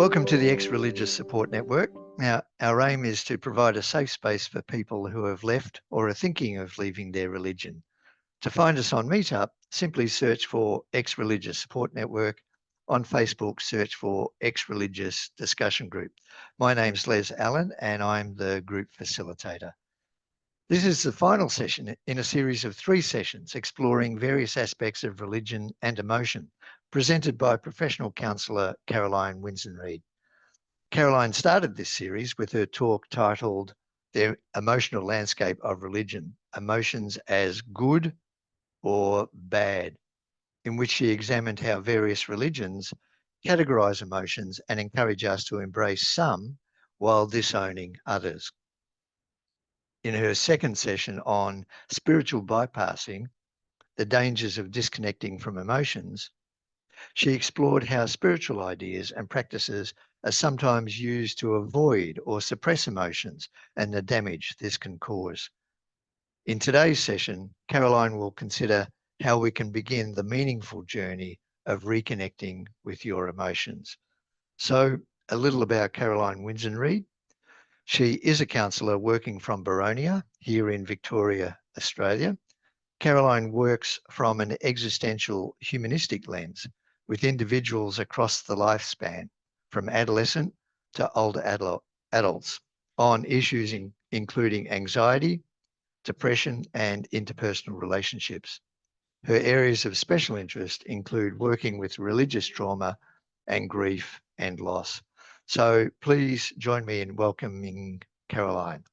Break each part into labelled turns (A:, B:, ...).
A: Welcome to the Ex-Religious Support Network. Now, our aim is to provide a safe space for people who have left or are thinking of leaving their religion. To find us on Meetup, simply search for Ex-Religious Support Network. On Facebook, search for Ex-Religious Discussion Group. My name's Les Allen and I'm the group facilitator. This is the final session in a series of 3 sessions exploring various aspects of religion and emotion, presented by professional counsellor Caroline Winzenried. Caroline started this series with her talk titled The Emotional Landscape of Religion, Emotions as Good or Bad, in which she examined how various religions categorise emotions and encourage us to embrace some while disowning others. In her second session on spiritual bypassing, the dangers of disconnecting from emotions, she explored how spiritual ideas and practices are sometimes used to avoid or suppress emotions and the damage this can cause. In today's session, Caroline will consider how we can begin the meaningful journey of reconnecting with your emotions. So, a little about Caroline Winzenried. She is a counsellor working from Boronia here in Victoria, Australia. Caroline works from an existential humanistic lens with individuals across the lifespan, from adolescent to older adults, on issues including anxiety, depression, and interpersonal relationships. Her areas of special interest include working with religious trauma and grief and loss. So please join me in welcoming Caroline.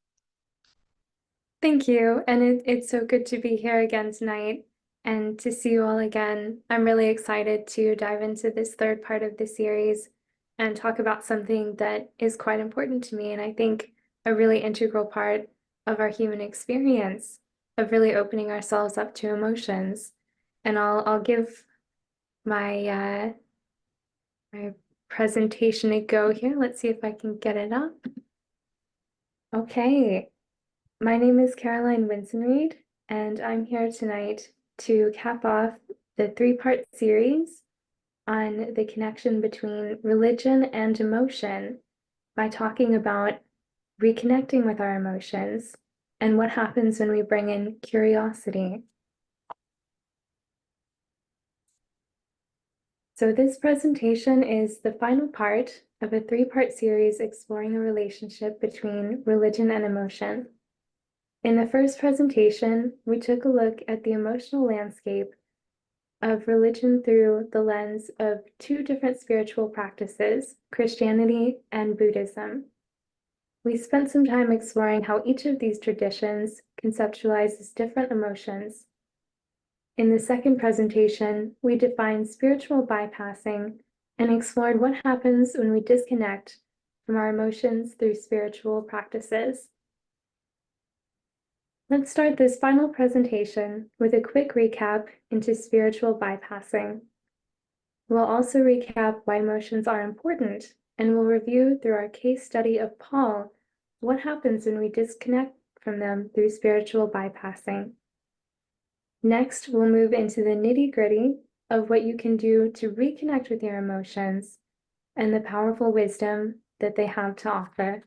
B: Thank you. And it's so good to be here again tonight and to see you all again. I'm really excited to dive into this third part of the series and talk about something that is quite important to me, and I think a really integral part of our human experience of really opening ourselves up to emotions. And I'll give my my presentation a go here. Let's see if I can get it up. Okay. My name is Caroline Winzenried, and I'm here tonight to cap off the 3-part series on the connection between religion and emotion by talking about reconnecting with our emotions and what happens when we bring in curiosity. So this presentation is the final part of a 3-part series exploring the relationship between religion and emotion. In the first presentation, we took a look at the emotional landscape of religion through the lens of 2 different spiritual practices, Christianity and Buddhism. We spent some time exploring how each of these traditions conceptualizes different emotions. In the second presentation, we defined spiritual bypassing and explored what happens when we disconnect from our emotions through spiritual practices. Let's start this final presentation with a quick recap into spiritual bypassing. We'll also recap why emotions are important, and we'll review through our case study of Paul what happens when we disconnect from them through spiritual bypassing. Next, we'll move into the nitty-gritty of what you can do to reconnect with your emotions and the powerful wisdom that they have to offer.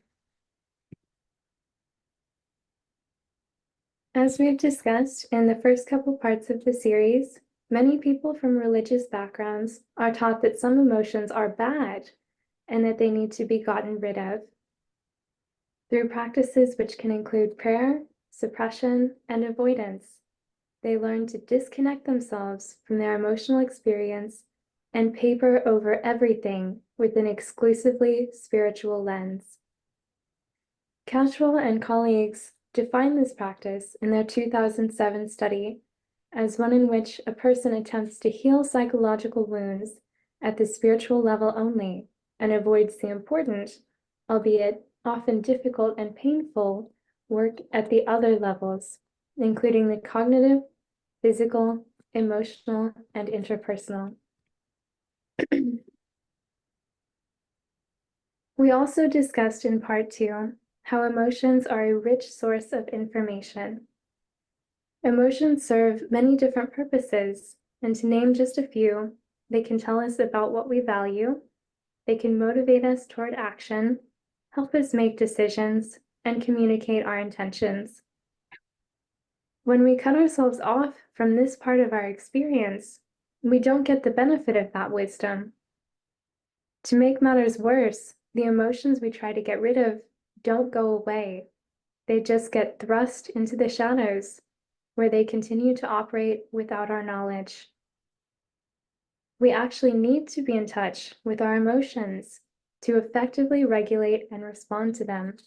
B: As we've discussed in the first couple parts of the series, many people from religious backgrounds are taught that some emotions are bad and that they need to be gotten rid of. Through practices which can include prayer, suppression, and avoidance, they learn to disconnect themselves from their emotional experience and paper over everything with an exclusively spiritual lens. Cashwell and colleagues define this practice in their 2007 study as one in which a person attempts to heal psychological wounds at the spiritual level only and avoids the important, albeit often difficult and painful, work at the other levels, including the cognitive, physical, emotional, and interpersonal. We also discussed in part 2 how emotions are a rich source of information. Emotions serve many different purposes, and to name just a few, they can tell us about what we value, They can motivate us toward action, help us make decisions, and communicate our intentions. When we cut ourselves off from this part of our experience, we don't get the benefit of that wisdom. To make matters worse, the emotions we try to get rid of don't go away. They just get thrust into the shadows, where they continue to operate without our knowledge. We actually need to be in touch with our emotions to effectively regulate and respond to them.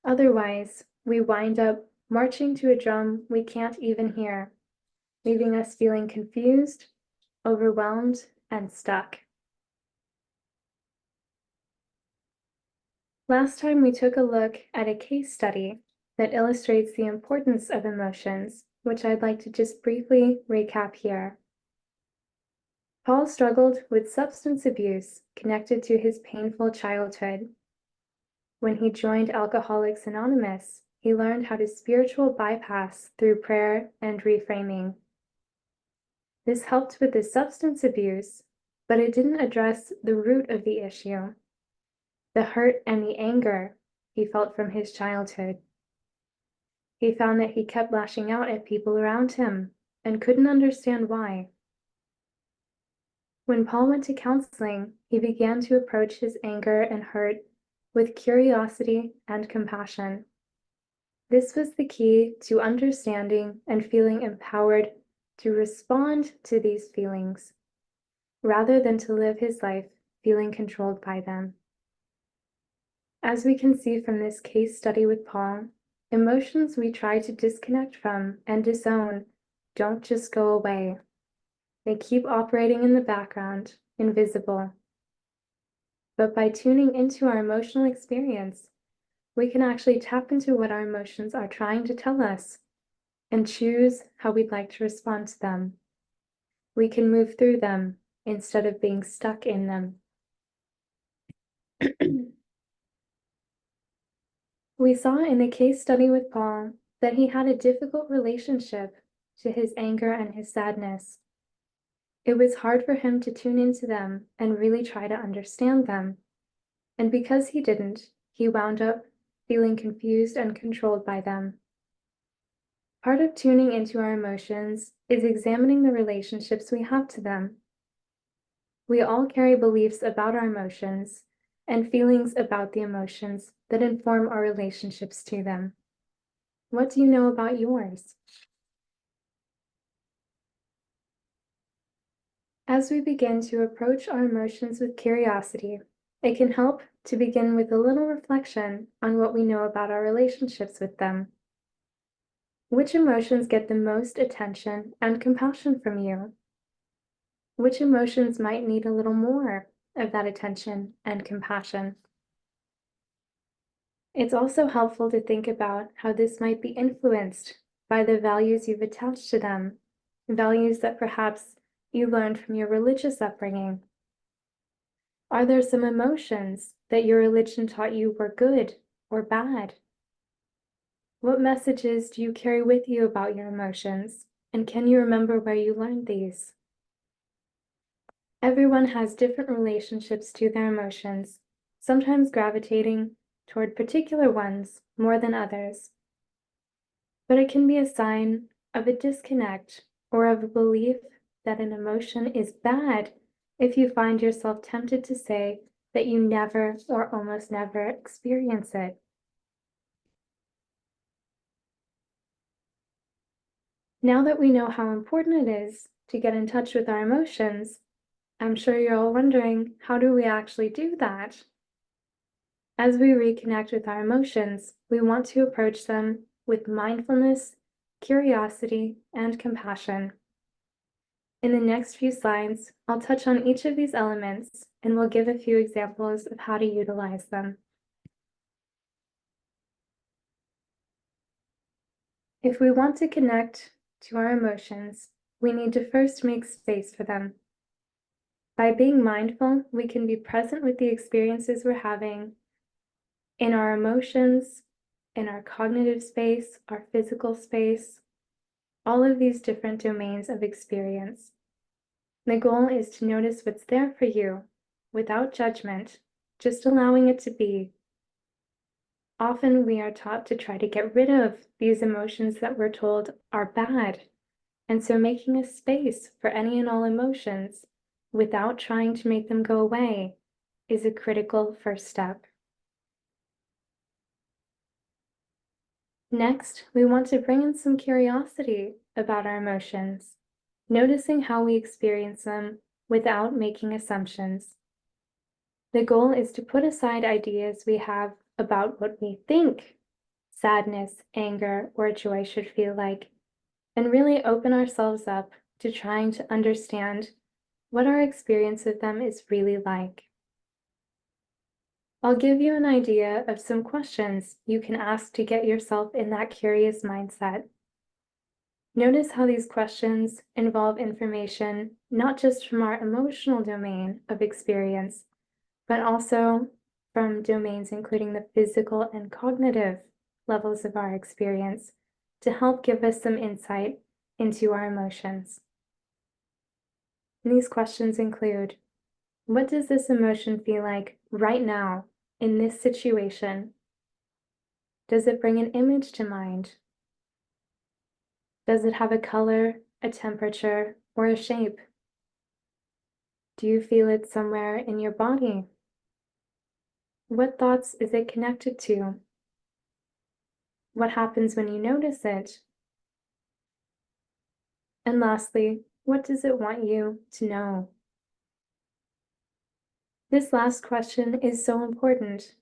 B: Otherwise, we wind up marching to a drum we can't even hear, leaving us feeling confused, overwhelmed, and stuck. Last time we took a look at a case study that illustrates the importance of emotions, which I'd like to just briefly recap here. Paul struggled with substance abuse connected to his painful childhood. When he joined Alcoholics Anonymous, he learned how to spiritual bypass through prayer and reframing. This helped with his substance abuse, but it didn't address the root of the issue, the hurt and the anger he felt from his childhood. He found that he kept lashing out at people around him and couldn't understand why. When Paul went to counseling, he began to approach his anger and hurt with curiosity and compassion. This was the key to understanding and feeling empowered to respond to these feelings, rather than to live his life feeling controlled by them. As we can see from this case study with Paul, emotions we try to disconnect from and disown don't just go away. They keep operating in the background, invisible. But by tuning into our emotional experience, we can actually tap into what our emotions are trying to tell us and choose how we'd like to respond to them. We can move through them instead of being stuck in them. We saw in the case study with Paul that he had a difficult relationship to his anger and his sadness. It was hard for him to tune into them and really try to understand them. And because he didn't, he wound up feeling confused and controlled by them. Part of tuning into our emotions is examining the relationships we have to them. We all carry beliefs about our emotions and feelings about the emotions that inform our relationships to them. What do you know about yours? As we begin to approach our emotions with curiosity, it can help to begin with a little reflection on what we know about our relationships with them. Which emotions get the most attention and compassion from you? Which emotions might need a little more of that attention and compassion? It's also helpful to think about how this might be influenced by the values you've attached to them, values that perhaps you learned from your religious upbringing. Are there some emotions that your religion taught you were good or bad? What messages do you carry with you about your emotions, and can you remember where you learned these? Everyone has different relationships to their emotions, sometimes gravitating toward particular ones more than others. But it can be a sign of a disconnect or of a belief that an emotion is bad if you find yourself tempted to say that you never or almost never experience it. Now that we know how important it is to get in touch with our emotions, I'm sure you're all wondering, how do we actually do that? As we reconnect with our emotions, we want to approach them with mindfulness, curiosity, and compassion. In the next few slides, I'll touch on each of these elements and we'll give a few examples of how to utilize them. If we want to connect to our emotions, we need to first make space for them. By being mindful, we can be present with the experiences we're having in our emotions, in our cognitive space, our physical space, all of these different domains of experience. The goal is to notice what's there for you without judgment, just allowing it to be. Often we are taught to try to get rid of these emotions that we're told are bad, and so making a space for any and all emotions without trying to make them go away is a critical first step. Next, we want to bring in some curiosity about our emotions, noticing how we experience them without making assumptions. The goal is to put aside ideas we have about what we think sadness, anger, or joy should feel like, and really open ourselves up to trying to understand what our experience of them is really like. I'll give you an idea of some questions you can ask to get yourself in that curious mindset. Notice how these questions involve information not just from our emotional domain of experience, but also from domains including the physical and cognitive levels of our experience to help give us some insight into our emotions. And these questions include, what does this emotion feel like right now in this situation? Does it bring an image to mind? Does it have a color, a temperature, or a shape? Do you feel it somewhere in your body? What thoughts is it connected to? What happens when you notice it? And lastly, what does it want you to know? This last question is so important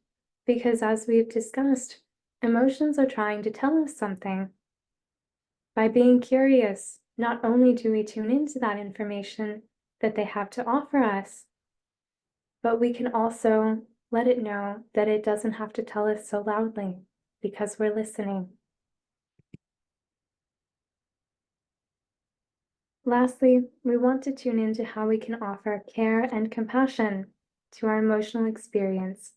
B: because, as we've discussed, emotions are trying to tell us something. By being curious, not only do we tune into that information that they have to offer us, but we can also let it know that it doesn't have to tell us so loudly because we're listening. Lastly, we want to tune into how we can offer care and compassion to our emotional experience.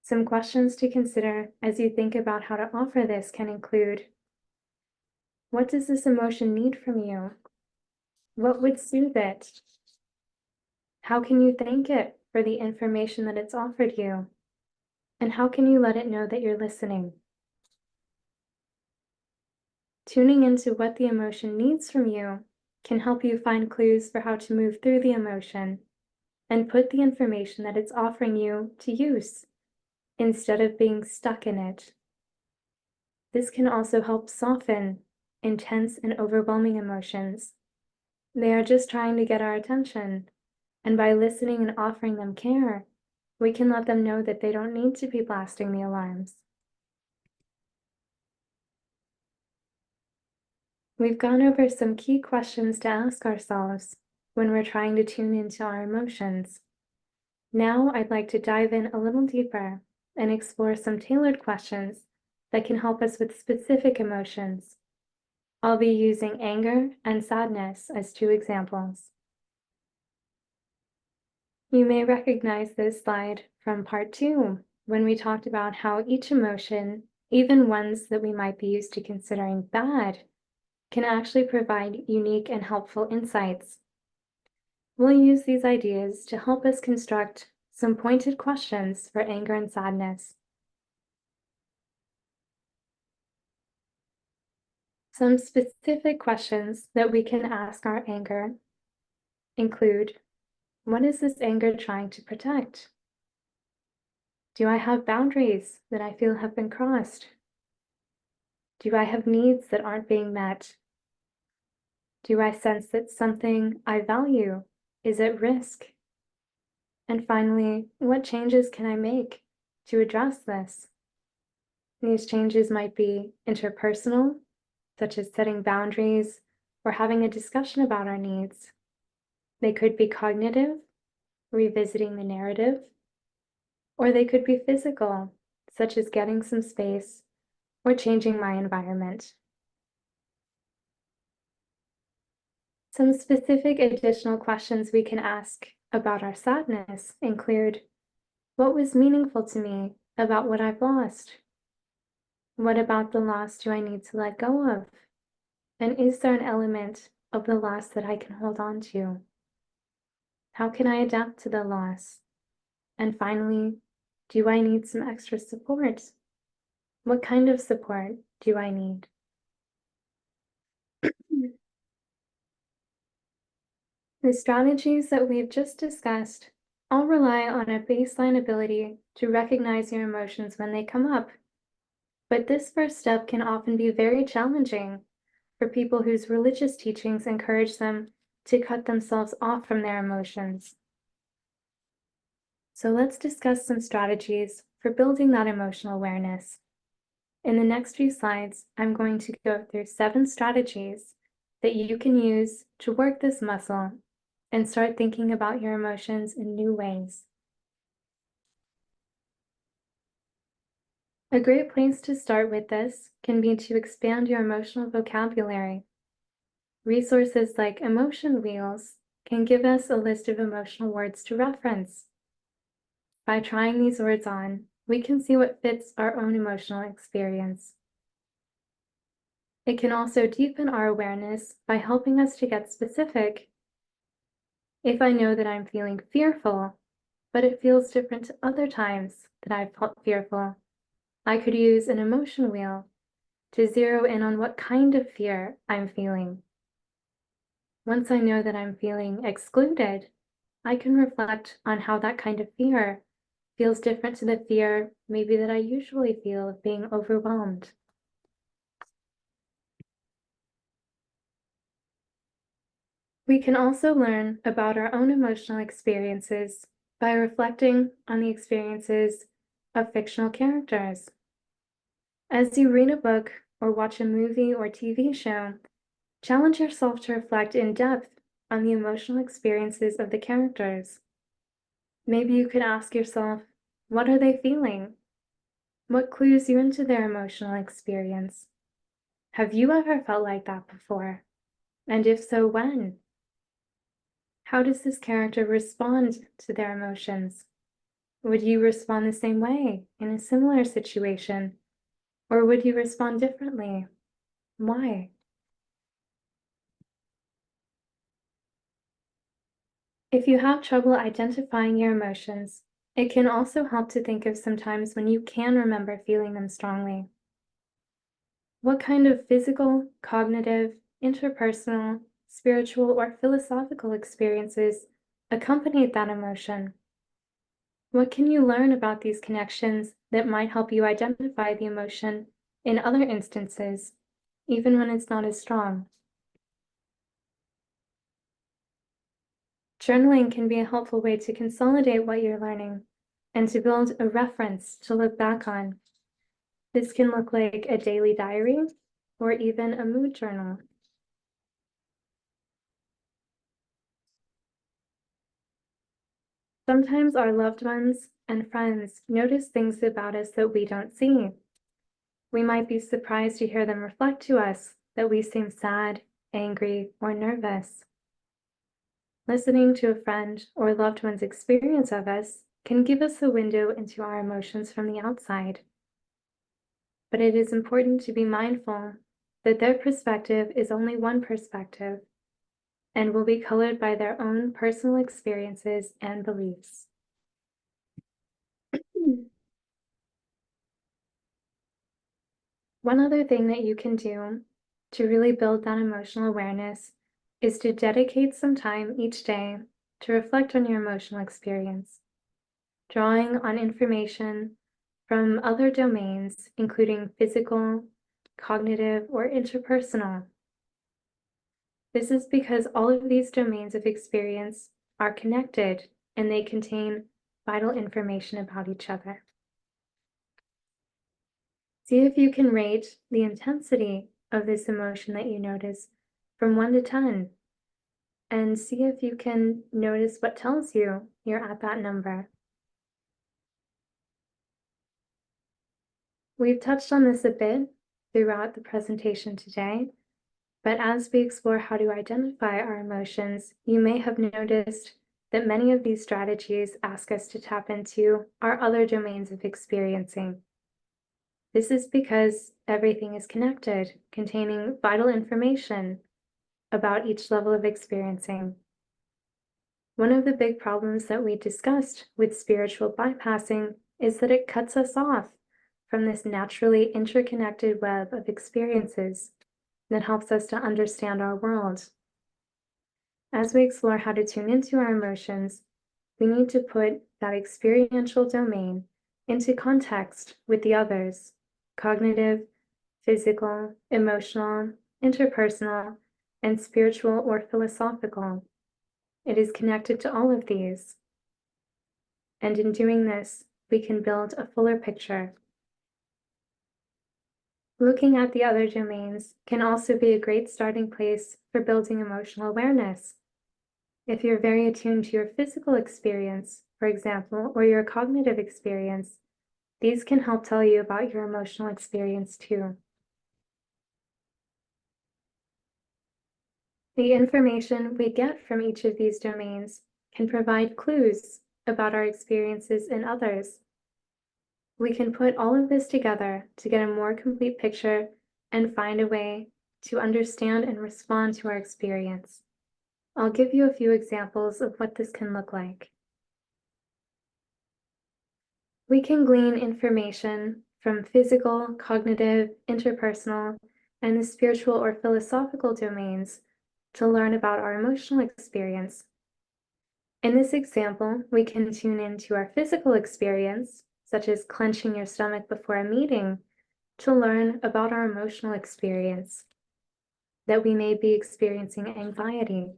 B: Some questions to consider as you think about how to offer this can include, what does this emotion need from you? What would soothe it? How can you thank it for the information that it's offered you? And how can you let it know that you're listening? Tuning into what the emotion needs from you can help you find clues for how to move through the emotion and put the information that it's offering you to use instead of being stuck in it. This can also help soften intense and overwhelming emotions. They are just trying to get our attention, and by listening and offering them care, we can let them know that they don't need to be blasting the alarms. We've gone over some key questions to ask ourselves when we're trying to tune into our emotions. Now I'd like to dive in a little deeper and explore some tailored questions that can help us with specific emotions. I'll be using anger and sadness as two examples. You may recognize this slide from part 2, when we talked about how each emotion, even ones that we might be used to considering bad, can actually provide unique and helpful insights. We'll use these ideas to help us construct some pointed questions for anger and sadness. Some specific questions that we can ask our anger include, what is this anger trying to protect? Do I have boundaries that I feel have been crossed? Do I have needs that aren't being met? Do I sense that something I value is at risk? And finally, what changes can I make to address this? These changes might be interpersonal, such as setting boundaries or having a discussion about our needs. They could be cognitive, revisiting the narrative, or they could be physical, such as getting some space or changing my environment. Some specific additional questions we can ask about our sadness include, what was meaningful to me about what I've lost? What about the loss do I need to let go of? And is there an element of the loss that I can hold on to? How can I adapt to the loss? And finally, do I need some extra support? What kind of support do I need? The strategies that we've just discussed all rely on a baseline ability to recognize your emotions when they come up. But this first step can often be very challenging for people whose religious teachings encourage them to cut themselves off from their emotions. So let's discuss some strategies for building that emotional awareness. In the next few slides, I'm going to go through 7 strategies that you can use to work this muscle and start thinking about your emotions in new ways. A great place to start with this can be to expand your emotional vocabulary. Resources like emotion wheels can give us a list of emotional words to reference. By trying these words on, we can see what fits our own emotional experience. It can also deepen our awareness by helping us to get specific. If I know that I'm feeling fearful, but it feels different to other times that I've felt fearful, I could use an emotion wheel to zero in on what kind of fear I'm feeling. Once I know that I'm feeling excluded, I can reflect on how that kind of fear feels different to the fear maybe that I usually feel of being overwhelmed. We can also learn about our own emotional experiences by reflecting on the experiences of fictional characters. As you read a book or watch a movie or TV show, challenge yourself to reflect in depth on the emotional experiences of the characters. Maybe you could ask yourself, what are they feeling? What clues you into their emotional experience? Have you ever felt like that before? And if so, when? How does this character respond to their emotions? Would you respond the same way in a similar situation? Or would you respond differently? Why? If you have trouble identifying your emotions, it can also help to think of some times when you can remember feeling them strongly. What kind of physical, cognitive, interpersonal, spiritual, or philosophical experiences accompanied that emotion? What can you learn about these connections that might help you identify the emotion in other instances, even when it's not as strong? Journaling can be a helpful way to consolidate what you're learning and to build a reference to look back on. This can look like a daily diary or even a mood journal. Sometimes our loved ones and friends notice things about us that we don't see. We might be surprised to hear them reflect to us that we seem sad, angry, or nervous. Listening to a friend or loved one's experience of us can give us a window into our emotions from the outside. But it is important to be mindful that their perspective is only one perspective and will be colored by their own personal experiences and beliefs. One other thing that you can do to really build that emotional awareness is to dedicate some time each day to reflect on your emotional experience, drawing on information from other domains, including physical, cognitive, or interpersonal. This is because all of these domains of experience are connected and they contain vital information about each other. See if you can rate the intensity of this emotion that you notice from 1 to 10, and see if you can notice what tells you you're at that number. We've touched on this a bit throughout the presentation today, but as we explore how to identify our emotions, you may have noticed that many of these strategies ask us to tap into our other domains of experiencing. This is because everything is connected, containing vital information about each level of experiencing. One of the big problems that we discussed with spiritual bypassing is that it cuts us off from this naturally interconnected web of experiences that helps us to understand our world. As we explore how to tune into our emotions, we need to put that experiential domain into context with the others: cognitive, physical, emotional, interpersonal, and spiritual or philosophical. It is connected to all of these. And in doing this, we can build a fuller picture. Looking at the other domains can also be a great starting place for building emotional awareness. If you're very attuned to your physical experience, for example, or your cognitive experience, these can help tell you about your emotional experience too. The information we get from each of these domains can provide clues about our experiences in others. We can put all of this together to get a more complete picture and find a way to understand and respond to our experience. I'll give you a few examples of what this can look like. We can glean information from physical, cognitive, interpersonal, and the spiritual or philosophical domains to learn about our emotional experience. In this example, we can tune into our physical experience, such as clenching your stomach before a meeting, to learn about our emotional experience, that we may be experiencing anxiety.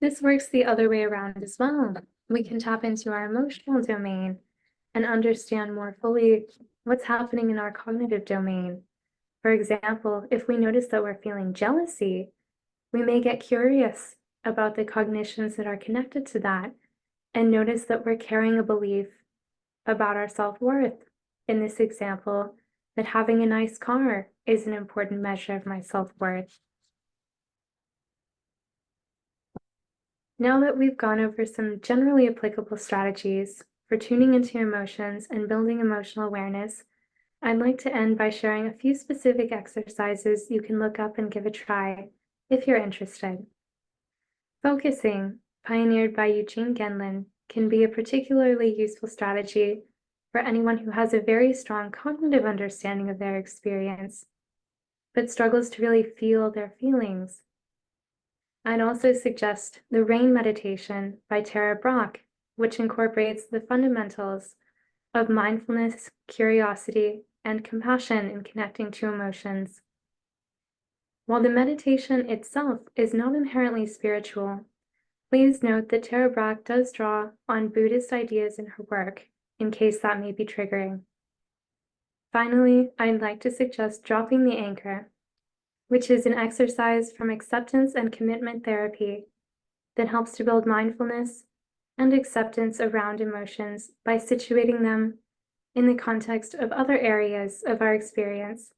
B: This works the other way around as well. We can tap into our emotional domain and understand more fully what's happening in our cognitive domain. For example, if we notice that we're feeling jealousy, we may get curious about the cognitions that are connected to that and notice that we're carrying a belief about our self-worth. In this example, that having a nice car is an important measure of my self-worth. Now that we've gone over some generally applicable strategies for tuning into emotions and building emotional awareness, I'd like to end by sharing a few specific exercises you can look up and give a try if you're interested. Focusing, pioneered by Eugene Gendlin, can be a particularly useful strategy for anyone who has a very strong cognitive understanding of their experience, but struggles to really feel their feelings. I'd also suggest the Rain Meditation by Tara Brach, which incorporates the fundamentals of mindfulness, curiosity, and compassion in connecting to emotions. While the meditation itself is not inherently spiritual, please note that Tara Brach does draw on Buddhist ideas in her work, in case that may be triggering. Finally, I'd like to suggest dropping the anchor, which is an exercise from acceptance and commitment therapy that helps to build mindfulness and acceptance around emotions by situating them in the context of other areas of our experience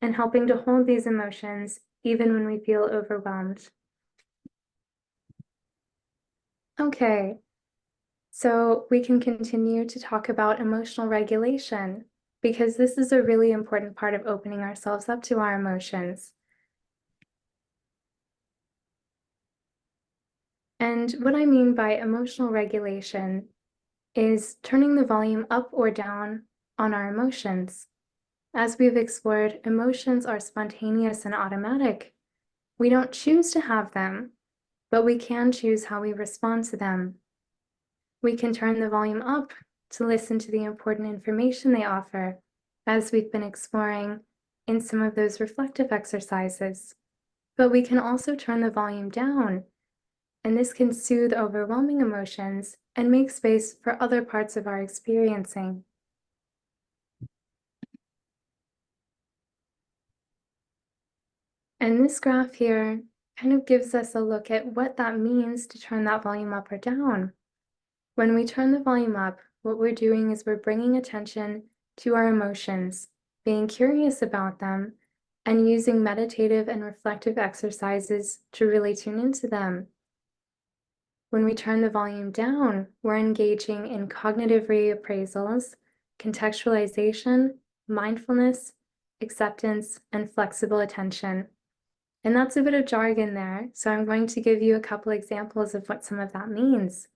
B: and helping to hold these emotions even when we feel overwhelmed. Okay, so we can continue to talk about emotional regulation because this is a really important part of opening ourselves up to our emotions. And what I mean by emotional regulation is turning the volume up or down on our emotions. As we've explored, emotions are spontaneous and automatic. We don't choose to have them, but we can choose how we respond to them. We can turn the volume up to listen to the important information they offer, as we've been exploring in some of those reflective exercises. But we can also turn the volume down, and this can soothe overwhelming emotions and make space for other parts of our experiencing. And this graph here kind of gives us a look at what that means to turn that volume up or down. When we turn the volume up, what we're doing is we're bringing attention to our emotions, being curious about them, and using meditative and reflective exercises to really tune into them. When we turn the volume down, we're engaging in cognitive reappraisals, contextualization, mindfulness, acceptance, and flexible attention. And that's a bit of jargon there, so I'm going to give you a couple examples of what some of that means.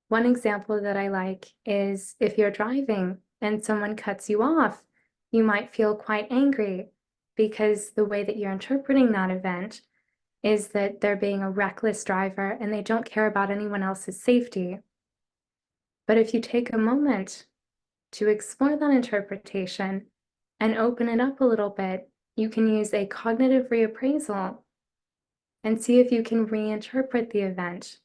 B: One example that I like is if you're driving and someone cuts you off, you might feel quite angry because the way that you're interpreting that event is that they're being a reckless driver and they don't care about anyone else's safety. But if you take a moment to explore that interpretation and open it up a little bit, you can use a cognitive reappraisal and see if you can reinterpret the event.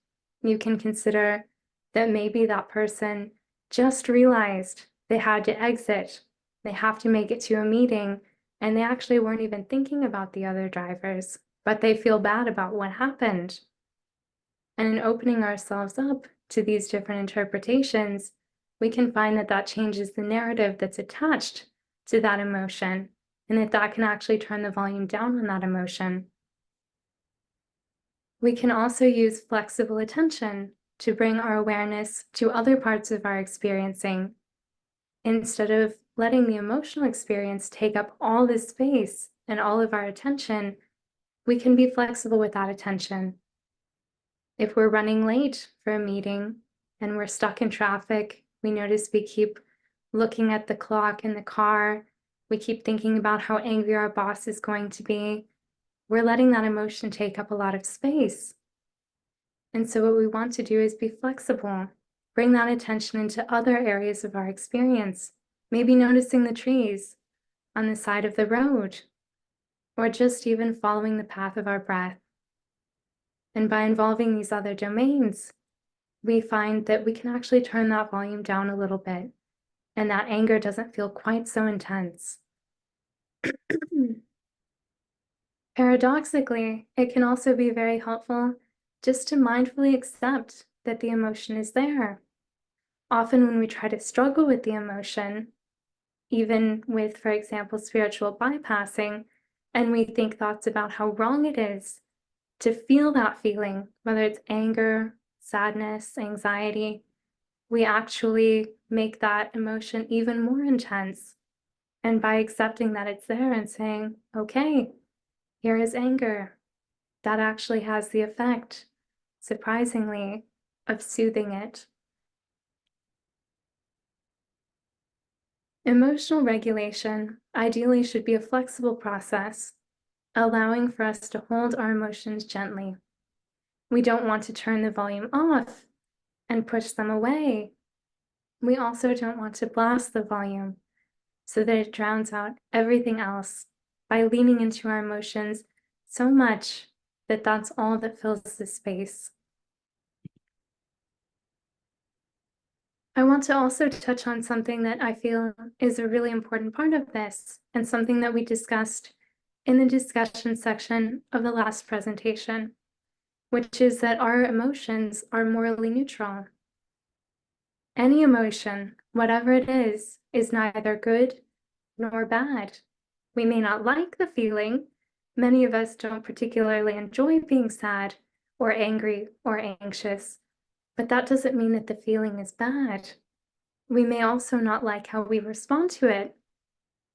B: You can consider that maybe that person just realized they had to exit, they have to make it to a meeting, and they actually weren't even thinking about the other drivers, but they feel bad about what happened. And in opening ourselves up to these different interpretations, we can find that that changes the narrative that's attached to that emotion, and that can actually turn the volume down on that emotion. We can also use flexible attention to bring our awareness to other parts of our experiencing. Instead of letting the emotional experience take up all this space and all of our attention, we can be flexible with that attention. If we're running late for a meeting and we're stuck in traffic, we notice we keep looking at the clock in the car, we keep thinking about how angry our boss is going to be, we're letting that emotion take up a lot of space. And so what we want to do is be flexible, bring that attention into other areas of our experience, maybe noticing the trees on the side of the road, or just even following the path of our breath. And by involving these other domains, we find that we can actually turn that volume down a little bit, and that anger doesn't feel quite so intense. Paradoxically, it can also be very helpful just to mindfully accept that the emotion is there. Often when we try to struggle with the emotion, even with, for example, spiritual bypassing, and we think thoughts about how wrong it is to feel that feeling, whether it's anger, sadness, anxiety, we actually make that emotion even more intense. And by accepting that it's there and saying, okay, here is anger, that actually has the effect, surprisingly, of soothing it. Emotional regulation ideally should be a flexible process, allowing for us to hold our emotions gently. We don't want to turn the volume off and push them away. We also don't want to blast the volume so that it drowns out everything else by leaning into our emotions so much that that's all that fills the space. I want to also touch on something that I feel is a really important part of this, and something that we discussed in the discussion section of the last presentation, which is that our emotions are morally neutral. Any emotion, whatever it is neither good nor bad. We may not like the feeling. Many of us don't particularly enjoy being sad or angry or anxious, but that doesn't mean that the feeling is bad. We may also not like how we respond to it.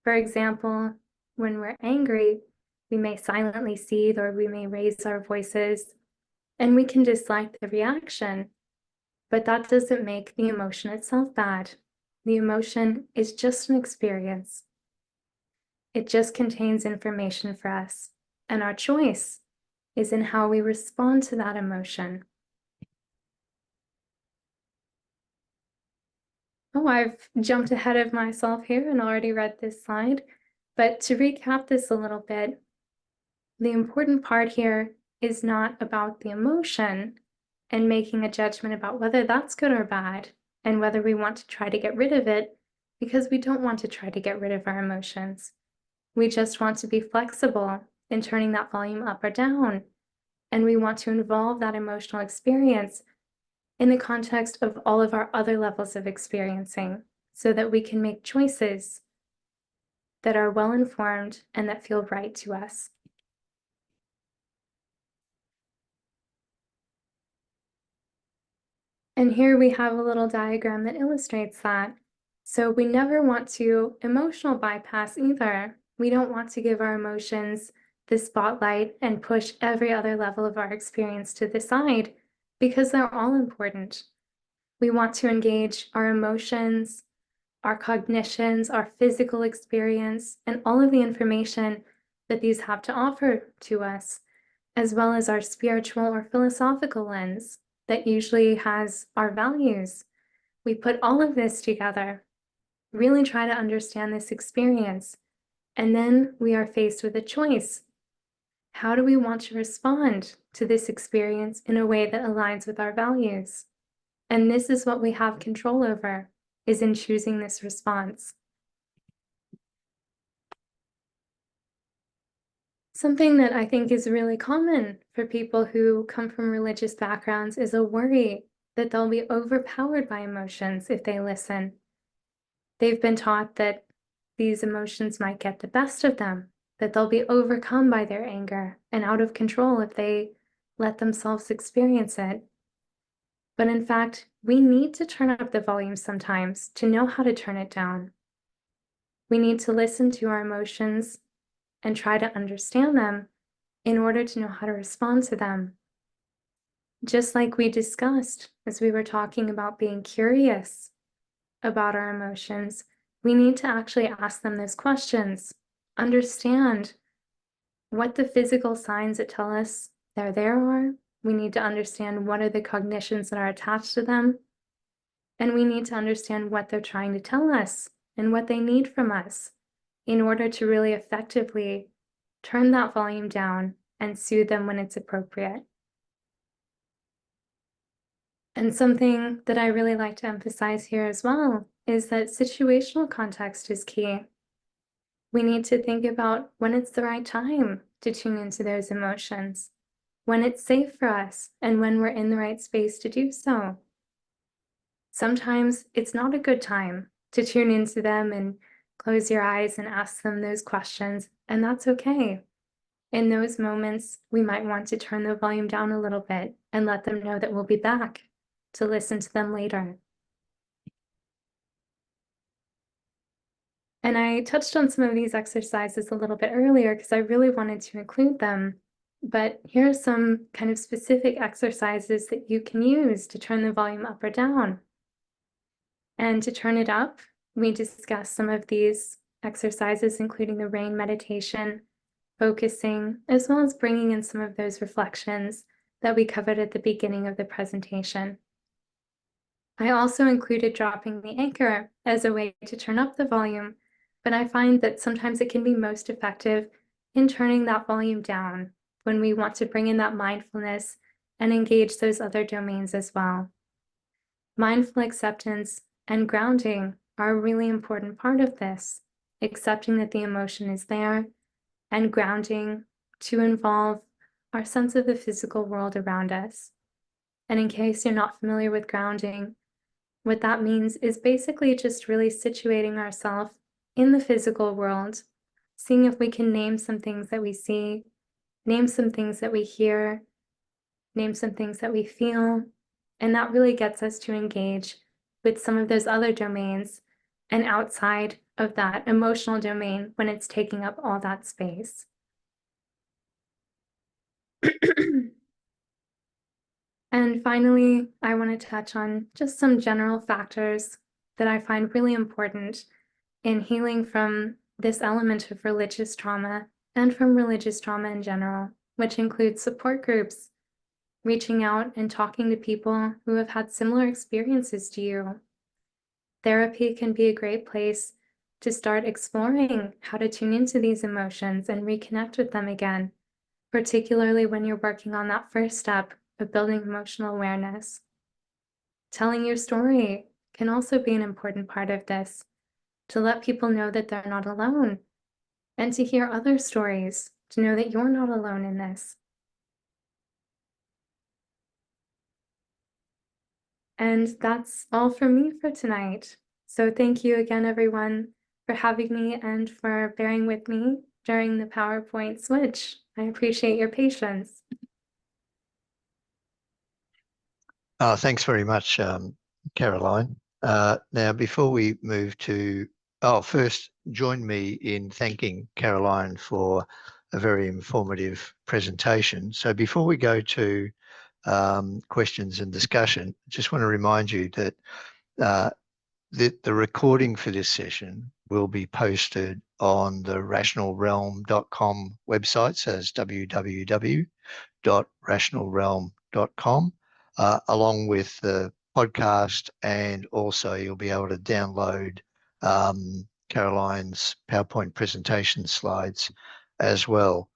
B: For example, when we're angry, we may silently seethe or we may raise our voices, and we can dislike the reaction, but that doesn't make the emotion itself bad. The emotion is just an experience. It just contains information for us, and our choice is in how we respond to that emotion. Oh, I've jumped ahead of myself here and already read this slide, but to recap this a little bit, the important part here is not about the emotion and making a judgment about whether that's good or bad and whether we want to try to get rid of it, because we don't want to try to get rid of our emotions. We just want to be flexible in turning that volume up or down, and we want to involve that emotional experience in the context of all of our other levels of experiencing so that we can make choices that are well-informed and that feel right to us. And here we have a little diagram that illustrates that. So we never want to emotional bypass either. We don't want to give our emotions the spotlight and push every other level of our experience to the side because they're all important. We want to engage our emotions, our cognitions, our physical experience, and all of the information that these have to offer to us, as well as our spiritual or philosophical lens that usually has our values. We put all of this together, really try to understand this experience, and then we are faced with a choice. How do we want to respond to this experience in a way that aligns with our values? And this is what we have control over, is in choosing this response. Something that I think is really common for people who come from religious backgrounds is a worry that they'll be overpowered by emotions if they listen. They've been taught that these emotions might get the best of them, that they'll be overcome by their anger and out of control if they let themselves experience it. But in fact, we need to turn up the volume sometimes to know how to turn it down. We need to listen to our emotions and try to understand them in order to know how to respond to them. Just like we discussed as we were talking about being curious about our emotions, we need to actually ask them those questions, understand what the physical signs that tell us they're there are. We need to understand what are the cognitions that are attached to them. And we need to understand what they're trying to tell us and what they need from us in order to really effectively turn that volume down and soothe them when it's appropriate. And something that I really like to emphasize here as well is that situational context is key. We need to think about when it's the right time to tune into those emotions, when it's safe for us, and when we're in the right space to do so. Sometimes it's not a good time to tune into them and close your eyes and ask them those questions, and that's okay. In those moments, we might want to turn the volume down a little bit and let them know that we'll be back to listen to them later. And I touched on some of these exercises a little bit earlier because I really wanted to include them. But here are some kind of specific exercises that you can use to turn the volume up or down. And to turn it up, we discussed some of these exercises, including the rain meditation, focusing, as well as bringing in some of those reflections that we covered at the beginning of the presentation. I also included dropping the anchor as a way to turn up the volume, but I find that sometimes it can be most effective in turning that volume down when we want to bring in that mindfulness and engage those other domains as well. Mindful acceptance and grounding are a really important part of this, accepting that the emotion is there and grounding to involve our sense of the physical world around us. And in case you're not familiar with grounding, what that means is basically just really situating ourselves in the physical world, seeing if we can name some things that we see, name some things that we hear, name some things that we feel, and that really gets us to engage with some of those other domains and outside of that emotional domain when it's taking up all that space. And finally, I want to touch on just some general factors that I find really important in healing from this element of religious trauma and from religious trauma in general, which includes support groups, reaching out and talking to people who have had similar experiences to you. Therapy can be a great place to start exploring how to tune into these emotions and reconnect with them again, particularly when you're working on that first step of building emotional awareness. Telling your story can also be an important part of this, to let people know that they're not alone, and to hear other stories, to know that you're not alone in this. And that's all from me for tonight. So thank you again, everyone, for having me and for bearing with me during the PowerPoint switch. I appreciate your patience.
A: Thanks very much, Caroline. Now, before we move to, first join me in thanking Caroline for a very informative presentation. So before we go to questions and discussion, I just want to remind you that the recording for this session will be posted on the rationalrealm.com website, so it's www.rationalrealm.com, along with the podcast, and also you'll be able to download Caroline's PowerPoint presentation slides as well.